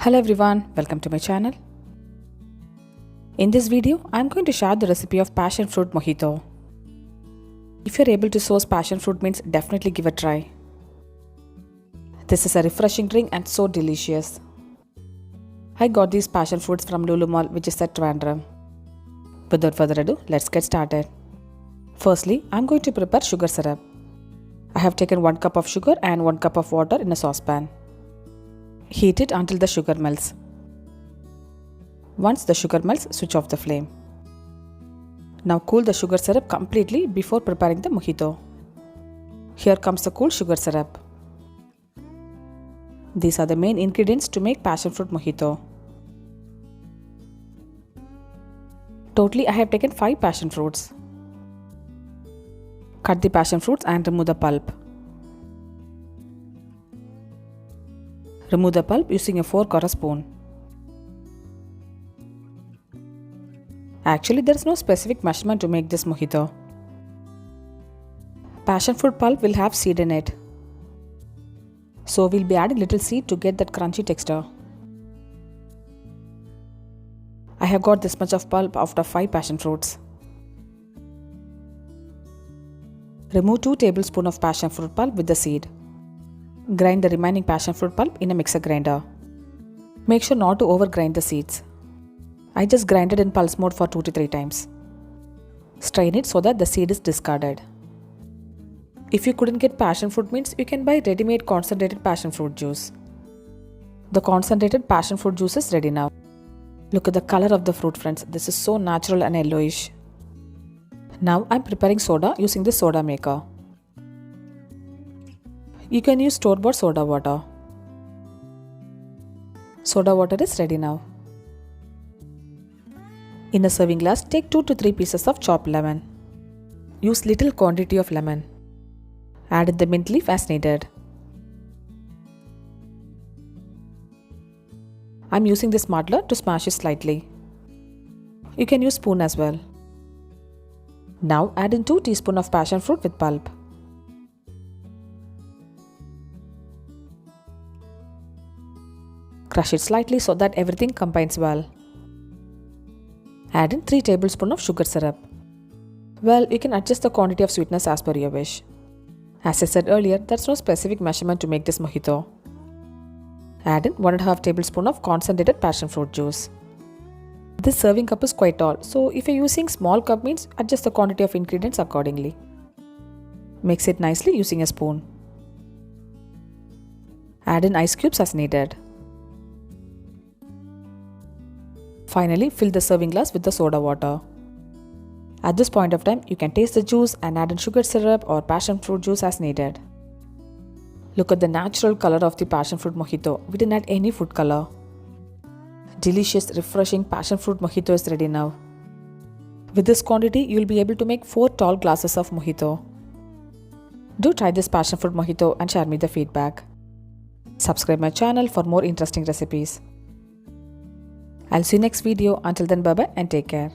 Hello everyone, welcome to my channel. In this video, I am going to share the recipe of passion fruit mojito. If you are able to source passion fruit means definitely give a try. This is a refreshing drink and so delicious. I got these passion fruits from Lulu Mall, which is at Trivandrum. Without further ado, let's get started. Firstly, I am going to prepare sugar syrup. I have taken 1 cup of sugar and 1 cup of water in a saucepan. Heat it until the sugar melts. Once the sugar melts, switch off the flame. Now cool the sugar syrup completely before preparing the mojito. Here comes the cool sugar syrup. These are the main ingredients to make passion fruit mojito. Totally, I have taken 5 passion fruits. Cut the passion fruits and remove the pulp. Remove the pulp using a fork or a spoon. Actually, there is no specific measurement to make this mojito. Passion fruit pulp will have seed in it. So we'll be adding little seed to get that crunchy texture. I have got this much of pulp out of 5 passion fruits. Remove 2 tablespoons of passion fruit pulp with the seed. Grind the remaining passion fruit pulp in a mixer grinder. Make sure not to over grind the seeds. I just grinded in pulse mode for 2 to 3 times. Strain it so that the seed is discarded. If you couldn't get passion fruit means you can buy ready-made concentrated passion fruit juice. The concentrated passion fruit juice is ready now. Look at the color of the fruit, friends. This is so natural and yellowish. Now I'm preparing soda using this soda maker. You can use store-bought soda water. Soda water is ready now. In a serving glass, take 2 to 3 pieces of chopped lemon. Use little quantity of lemon. Add in the mint leaf as needed. I am using this muddler to smash it slightly. You can use spoon as well. Now add in 2 teaspoons of passion fruit with pulp. Crush it slightly so that everything combines well. Add in 3 tablespoons of sugar syrup. Well, you can adjust the quantity of sweetness as per your wish. As I said earlier, there's no specific measurement to make this mojito. Add in 1.5 tablespoons of concentrated passion fruit juice. This serving cup is quite tall, so if you're using small cup means adjust the quantity of ingredients accordingly. Mix it nicely using a spoon. Add in ice cubes as needed. Finally, fill the serving glass with the soda water. At this point of time, you can taste the juice and add in sugar syrup or passion fruit juice as needed. Look at the natural color of the passion fruit mojito. We didn't add any food color. Delicious, refreshing passion fruit mojito is ready now. With this quantity, you will be able to make 4 tall glasses of mojito. Do try this passion fruit mojito and share me the feedback. Subscribe my channel for more interesting recipes. I'll see you next video. Until then, bye bye and take care.